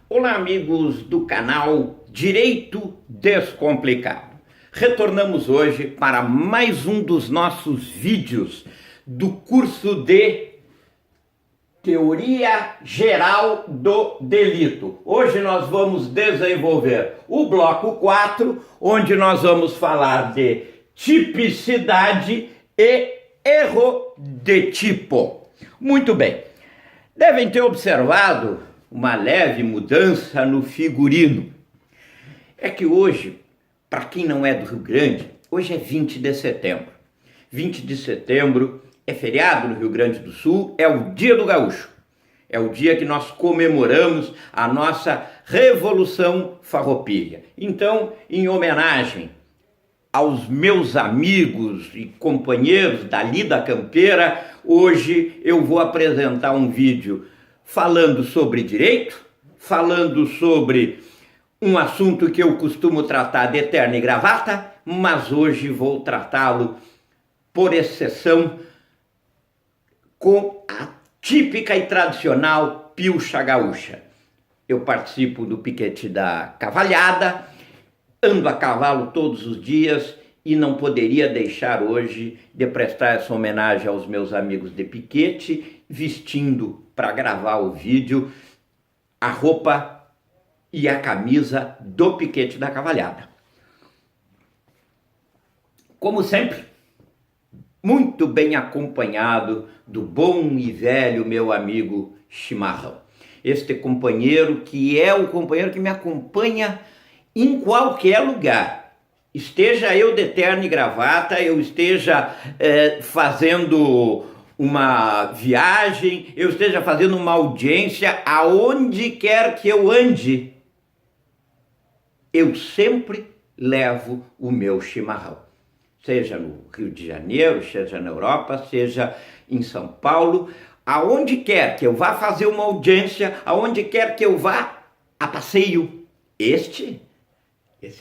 Olá, amigos do canal Direito Descomplicado. Retornamos hoje para mais um dos nossos vídeos do curso de Teoria Geral do Delito. Hoje nós vamos desenvolver o bloco 4, onde nós vamos falar de tipicidade e erro de tipo. Muito bem. Devem ter observado uma leve mudança no figurino. É que hoje, para quem não é do Rio Grande, hoje é 20 de setembro. 20 de setembro é feriado no Rio Grande do Sul, é o Dia do Gaúcho. É o dia que nós comemoramos a nossa Revolução Farroupilha. Então, em homenagem aos meus amigos e companheiros da Lida Campeira, hoje eu vou apresentar um vídeo falando sobre direito, falando sobre um assunto que eu costumo tratar de terno e gravata, mas hoje vou tratá-lo, por exceção, com a típica e tradicional pilcha gaúcha. Eu participo do piquete da cavalhada, ando a cavalo todos os dias e não poderia deixar hoje de prestar essa homenagem aos meus amigos de piquete, vestindo para gravar o vídeo a roupa e a camisa do piquete da cavalhada. Como sempre, muito bem acompanhado do bom e velho meu amigo Chimarrão. Este companheiro que é o companheiro que me acompanha em qualquer lugar. Esteja eu de terno e gravata, eu esteja fazendo uma viagem, eu esteja fazendo uma audiência, aonde quer que eu ande, eu sempre levo o meu chimarrão. Seja no Rio de Janeiro, seja na Europa, seja em São Paulo, aonde quer que eu vá fazer uma audiência, aonde quer que eu vá a passeio, esse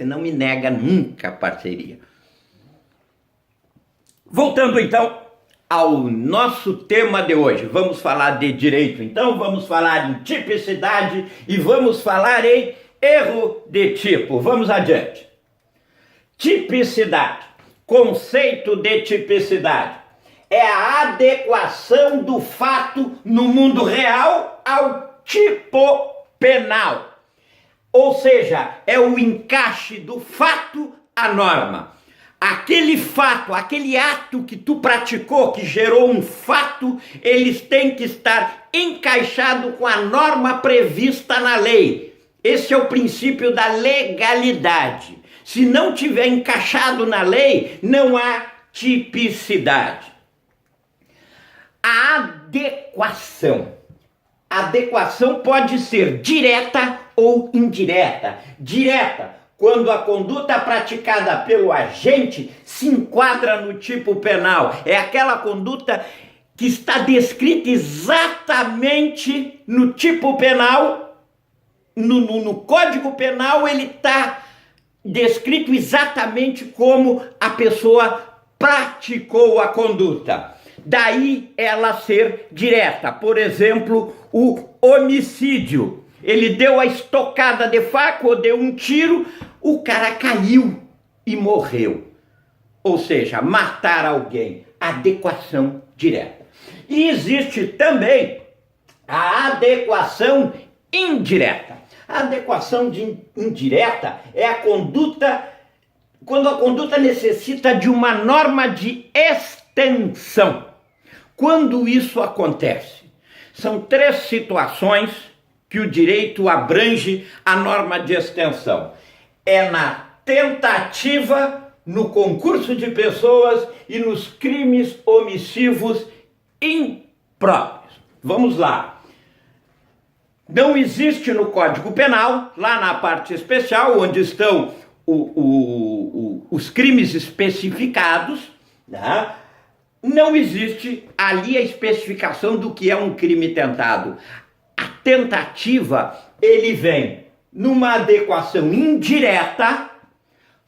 não me nega nunca a parceria. Voltando então ao nosso tema de hoje, vamos falar de direito então, vamos falar em tipicidade e vamos falar em erro de tipo. Vamos adiante. Tipicidade. Conceito de tipicidade é a adequação do fato no mundo real ao tipo penal. Ou seja, é o encaixe do fato à norma. Aquele fato, aquele ato que tu praticou, que gerou um fato, eles têm que estar encaixados com a norma prevista na lei. Esse é o princípio da legalidade. Se não tiver encaixado na lei, não há tipicidade. A adequação. A adequação pode ser direta ou indireta. Direta, quando a conduta praticada pelo agente se enquadra no tipo penal. É aquela conduta que está descrita exatamente no tipo penal, no Código Penal, ele está descrito exatamente como a pessoa praticou a conduta. Daí ela ser direta. Por exemplo, o homicídio. Ele deu a estocada de faca ou deu um tiro, o cara caiu e morreu. Ou seja, matar alguém. Adequação direta. E existe também a adequação indireta. A adequação indireta é a conduta, quando a conduta necessita de uma norma de extensão. Quando isso acontece? São três situações que o direito abrange a norma de extensão. É na tentativa, no concurso de pessoas e nos crimes omissivos impróprios. Vamos lá. Não existe no Código Penal, lá na parte especial, onde estão os crimes especificados, né? Não existe ali a especificação do que é um crime tentado. A tentativa, ele vem numa adequação indireta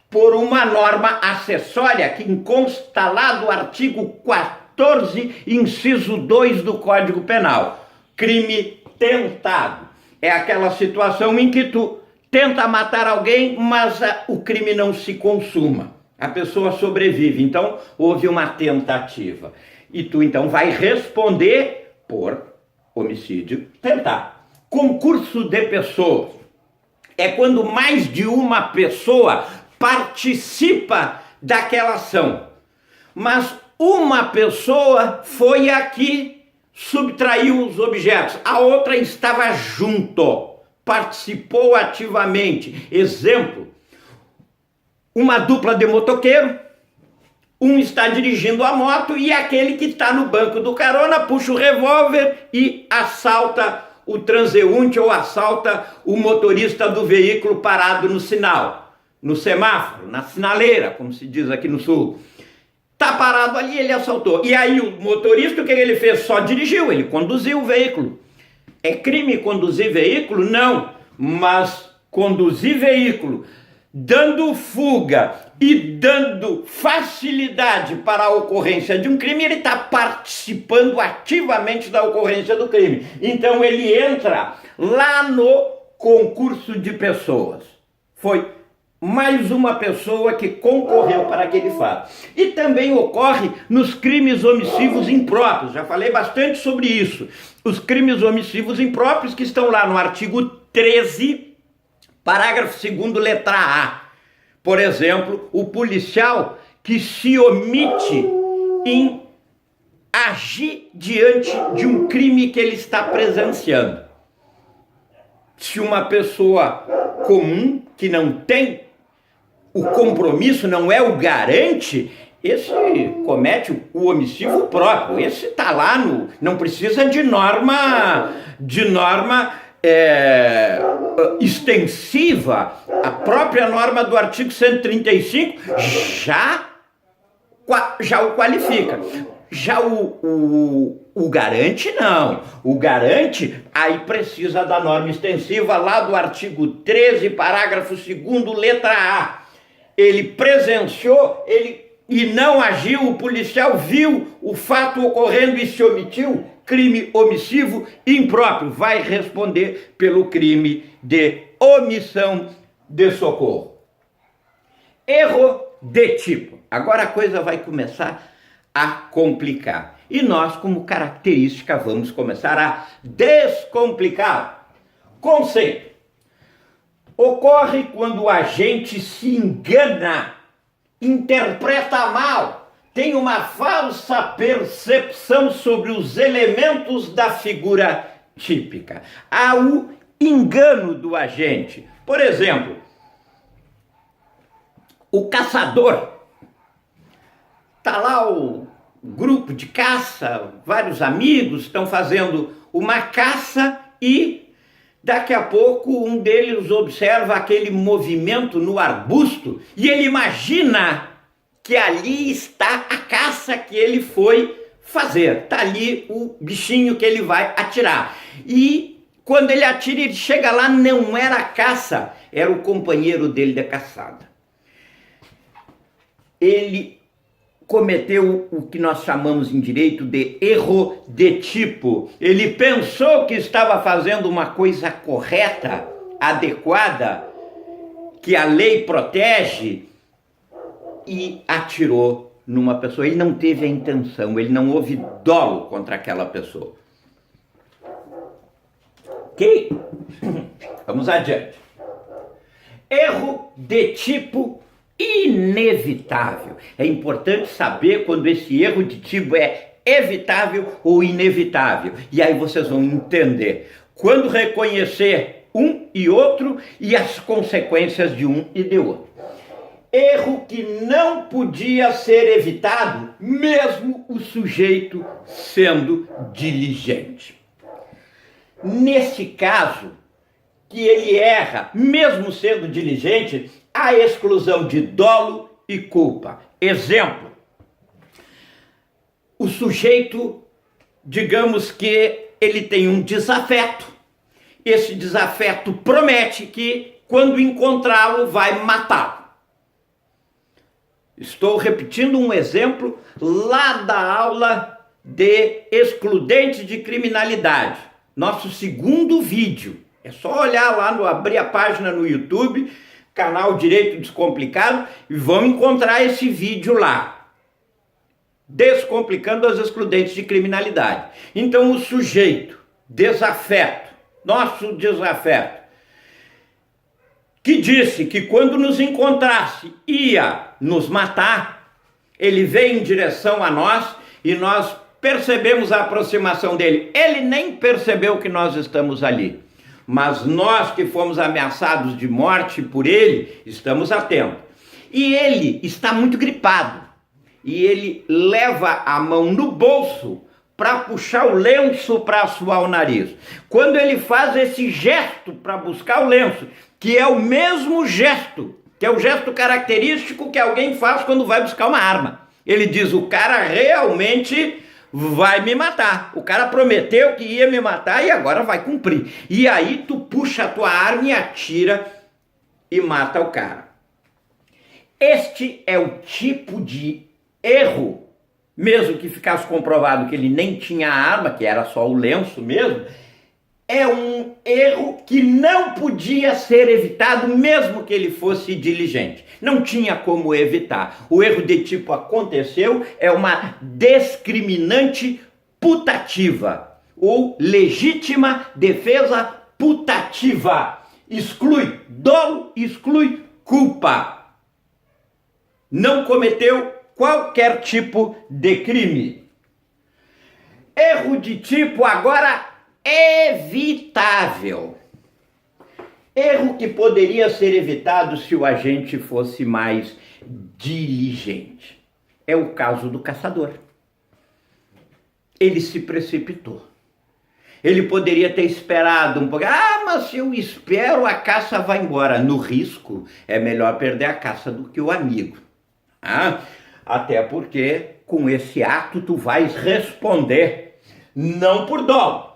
por uma norma acessória que consta lá do artigo 14, inciso 2 do Código Penal. Crime tentado. é aquela situação em que tu tenta matar alguém, mas o crime não se consuma. A pessoa sobrevive, então houve uma tentativa. E tu então vai responder por homicídio tentar. Concurso de pessoas é quando mais de uma pessoa participa daquela ação. Mas uma pessoa foi a que subtraiu os objetos, a outra estava junto, participou ativamente. Exemplo, uma dupla de motoqueiro, um está dirigindo a moto e aquele que está no banco do carona puxa o revólver e assalta o transeunte ou assalta o motorista do veículo parado no sinal, no semáforo, na sinaleira, como se diz aqui no sul. Está parado ali, ele assaltou. E aí o motorista, o que ele fez? Só dirigiu, ele conduziu o veículo. É crime conduzir veículo? Não, mas conduzir veículo dando fuga e dando facilidade para a ocorrência de um crime, ele está participando ativamente da ocorrência do crime. Então ele entra lá no concurso de pessoas. Foi mais uma pessoa que concorreu para aquele fato. E também ocorre nos crimes omissivos impróprios. Já falei bastante sobre isso. Os crimes omissivos impróprios que estão lá no artigo 13, parágrafo 2º, letra A. Por exemplo, o policial que se omite em agir diante de um crime que ele está presenciando. Se uma pessoa comum, que não tem o compromisso, não é o garante, esse comete o omissivo próprio. Esse está lá, não precisa de norma extensiva. A própria norma do artigo 135 já o qualifica. Já o garante não. O garante aí precisa da norma extensiva lá do artigo 13, parágrafo 2º, letra A. Ele presenciou, e não agiu, o policial viu o fato ocorrendo e se omitiu, crime omissivo impróprio, vai responder pelo crime de omissão de socorro. Erro de tipo. Agora a coisa vai começar a complicar. E nós, como característica, vamos começar a descomplicar. Conceito. Ocorre quando o agente se engana, interpreta mal, tem uma falsa percepção sobre os elementos da figura típica. Há o engano do agente. Por exemplo, o caçador. Está lá o grupo de caça, vários amigos estão fazendo uma caça e daqui a pouco um deles observa aquele movimento no arbusto e ele imagina que ali está a caça que ele foi fazer. Está ali o bichinho que ele vai atirar. E quando ele atira, ele chega lá, não era a caça, era o companheiro dele de caçada. Ele cometeu o que nós chamamos em direito de erro de tipo. Ele pensou que estava fazendo uma coisa correta, adequada, que a lei protege, e atirou numa pessoa. Ele não teve a intenção, ele não houve dolo contra aquela pessoa. Ok? Vamos adiante. Erro de tipo inevitável. É importante saber quando esse erro de tipo é evitável ou inevitável. E aí vocês vão entender quando reconhecer um e outro e as consequências de um e de outro. Erro que não podia ser evitado, mesmo o sujeito sendo diligente. Nesse caso, que ele erra, mesmo sendo diligente, a exclusão de dolo e culpa. Exemplo, o sujeito, digamos que ele tem um desafeto. Esse desafeto promete que, quando encontrá-lo, vai matá-lo. Estou repetindo um exemplo lá da aula de excludente de criminalidade. Nosso segundo vídeo. É só olhar lá, abrir a página no YouTube, canal Direito Descomplicado, e vão encontrar esse vídeo lá. Descomplicando as excludentes de criminalidade. Então o sujeito desafeto, nosso desafeto, que disse que quando nos encontrasse ia nos matar, ele veio em direção a nós e nós percebemos a aproximação dele. Ele nem percebeu que nós estamos ali. Mas nós que fomos ameaçados de morte por ele, estamos atentos. E ele está muito gripado. E ele leva a mão no bolso para puxar o lenço para assoar o nariz. Quando ele faz esse gesto para buscar o lenço, que é o mesmo gesto, que é o gesto característico que alguém faz quando vai buscar uma arma. Ele diz, o cara realmente vai me matar. O cara prometeu que ia me matar e agora vai cumprir. E aí tu puxa a tua arma e atira e mata o cara. Este é o tipo de erro, mesmo que ficasse comprovado que ele nem tinha arma, que era só o lenço mesmo, é um erro que não podia ser evitado, mesmo que ele fosse diligente. Não tinha como evitar. O erro de tipo aconteceu, é uma discriminante putativa, ou legítima defesa putativa. Exclui dolo, exclui culpa. Não cometeu qualquer tipo de crime. Erro de tipo agora evitável. Erro que poderia ser evitado se o agente fosse mais diligente. É o caso do caçador. Ele se precipitou. Ele poderia ter esperado um pouco. Mas se eu espero, a caça vai embora. No risco, é melhor perder a caça do que o amigo. Até porque com esse ato tu vais responder, não por dolo,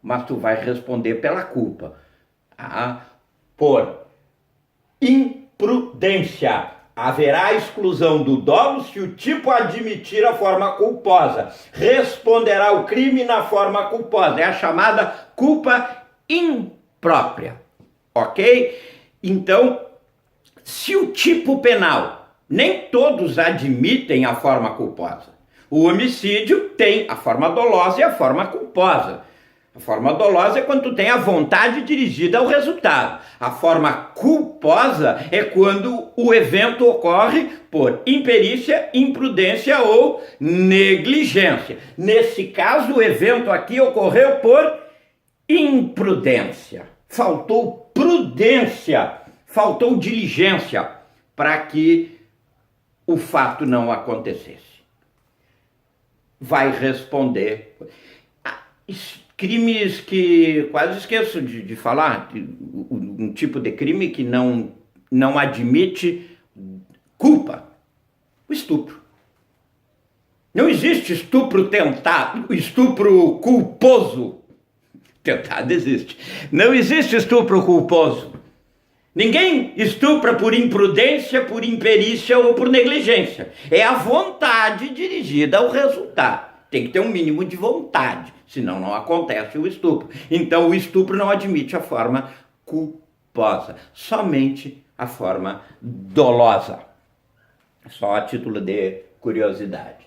mas tu vais responder pela culpa, por imprudência. Haverá exclusão do dolo se o tipo admitir a forma culposa. Responderá o crime na forma culposa. É a chamada culpa imprópria. Ok? Então, se o tipo penal, nem todos admitem a forma culposa. O homicídio tem a forma dolosa e a forma culposa. A forma dolosa é quando tu tem a vontade dirigida ao resultado. A forma culposa é quando o evento ocorre por imperícia, imprudência ou negligência. Nesse caso, o evento aqui ocorreu por imprudência. Faltou prudência, faltou diligência para que o fato não acontecesse. Vai responder. Crimes que quase esqueço de falar, um tipo de crime que não admite culpa. O estupro. Não existe estupro tentado, estupro culposo. Tentado existe. Não existe estupro culposo. Ninguém estupra por imprudência, por imperícia ou por negligência. É a vontade dirigida ao resultado. Tem que ter um mínimo de vontade, senão não acontece o estupro. Então o estupro não admite a forma culposa, somente a forma dolosa. Só a título de curiosidade.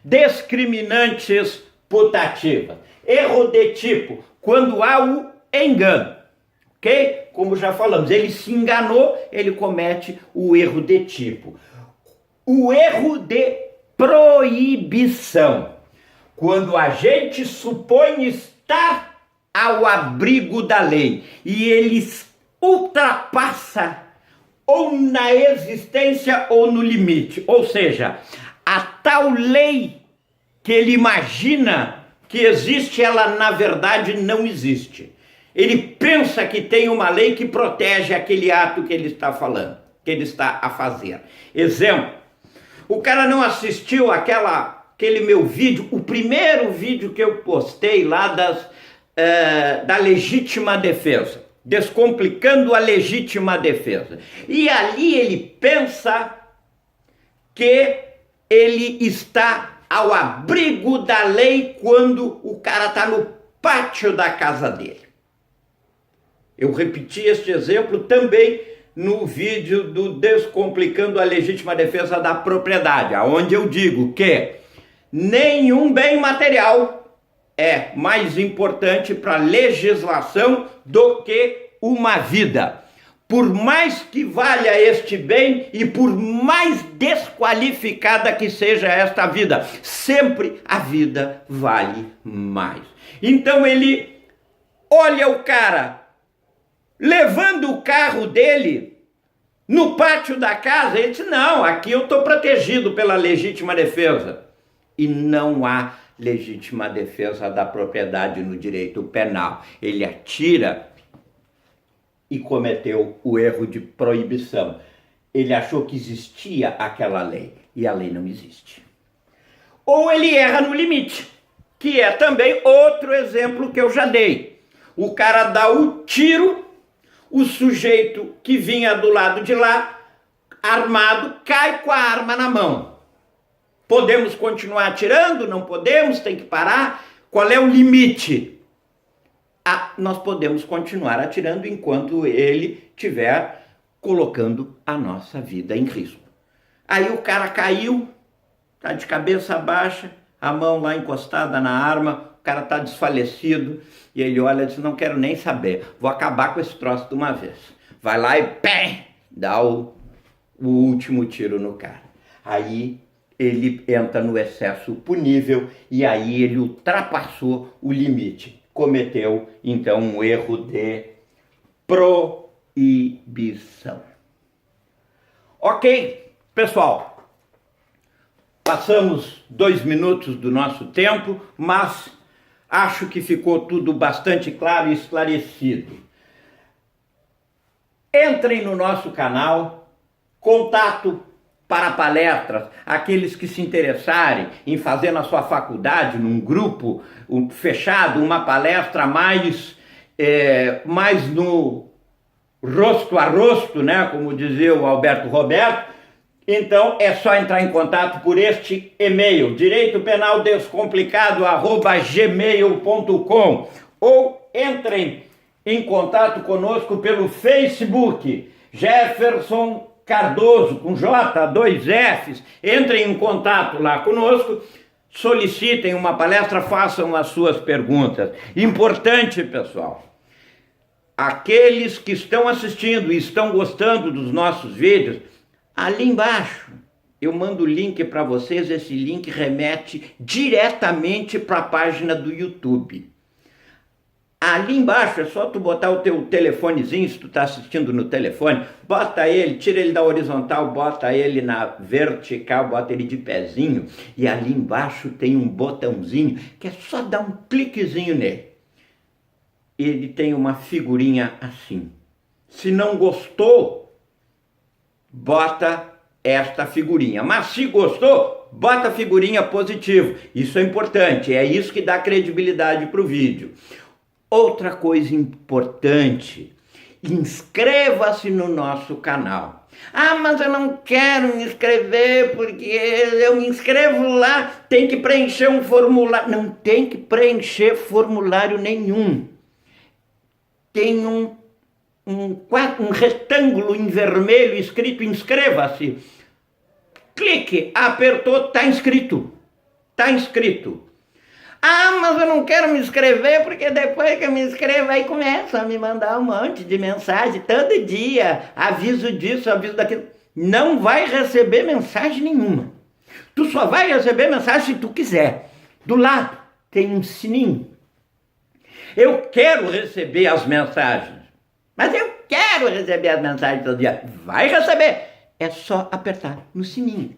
Discriminantes putativas. Erro de tipo, quando há o engano. Ok? Como já falamos, ele se enganou, ele comete o erro de tipo. O erro de proibição. Quando a gente supõe estar ao abrigo da lei e ele ultrapassa ou na existência ou no limite. Ou seja, a tal lei que ele imagina que existe, ela na verdade não existe. Ele pensa que tem uma lei que protege aquele ato que ele está falando, que ele está a fazer. Exemplo, o cara não assistiu aquele meu vídeo, o primeiro vídeo que eu postei lá da legítima defesa, descomplicando a legítima defesa. E ali ele pensa que ele está ao abrigo da lei quando o cara está no pátio da casa dele. Eu repeti este exemplo também no vídeo do Descomplicando a Legítima Defesa da Propriedade, onde eu digo que nenhum bem material é mais importante para a legislação do que uma vida. Por mais que valha este bem e por mais desqualificada que seja esta vida, sempre a vida vale mais. Então ele olha o cara levando o carro dele no pátio da casa, ele diz: não, aqui eu estou protegido pela legítima defesa. E não há legítima defesa da propriedade no direito penal. Ele atira e cometeu o erro de proibição. Ele achou que existia aquela lei, e a lei não existe. Ou ele erra no limite, que é também outro exemplo que eu já dei. O cara dá o tiro, o sujeito que vinha do lado de lá, armado, cai com a arma na mão. Podemos continuar atirando? Não podemos? Tem que parar? Qual é o limite? Nós podemos continuar atirando enquanto ele estiver colocando a nossa vida em risco. Aí o cara caiu, está de cabeça baixa, a mão lá encostada na arma, o cara está desfalecido, e ele olha e diz: não quero nem saber, vou acabar com esse troço de uma vez. Vai lá e pé, dá o último tiro no cara. Aí ele entra no excesso punível e aí ele ultrapassou o limite. Cometeu, então, um erro de proibição. Ok, pessoal, passamos 2 minutos do nosso tempo, mas acho que ficou tudo bastante claro e esclarecido. Entrem no nosso canal, contato para palestras, aqueles que se interessarem em fazer na sua faculdade, num grupo fechado, uma palestra mais no rosto a rosto, né, como dizia o Alberto Roberto. Então é só entrar em contato por este e-mail, direitopenaldescomplicado@gmail.com, ou entrem em contato conosco pelo Facebook, Jefferson Cardoso, com J, 2 Fs. Entrem em contato lá conosco, solicitem uma palestra, façam as suas perguntas. Importante, pessoal, aqueles que estão assistindo e estão gostando dos nossos vídeos, ali embaixo eu mando o link para vocês. Esse link remete diretamente para a página do YouTube. Ali embaixo é só tu botar o teu telefonezinho, se tu tá assistindo no telefone, bota ele, tira ele da horizontal, bota ele na vertical, bota ele de pezinho, e ali embaixo tem um botãozinho que é só dar um cliquezinho nele. Ele tem uma figurinha assim. Se não gostou, bota esta figurinha. Mas se gostou, bota a figurinha positivo. Isso é importante, é isso que dá credibilidade para o vídeo. Outra coisa importante, inscreva-se no nosso canal. Mas eu não quero me inscrever porque eu me inscrevo lá, tem que preencher um formulário. Não tem que preencher formulário nenhum. Tem um retângulo em vermelho escrito inscreva-se. Clique, apertou, está inscrito. Está inscrito. Mas eu não quero me inscrever porque depois que eu me inscrevo aí começa a me mandar um monte de mensagem todo dia, aviso disso, aviso daquilo. Não vai receber mensagem nenhuma. Tu só vai receber mensagem se tu quiser. Do lado tem um sininho. Eu quero receber as mensagens, mas eu quero receber as mensagens todo dia. Vai receber. É só apertar no sininho.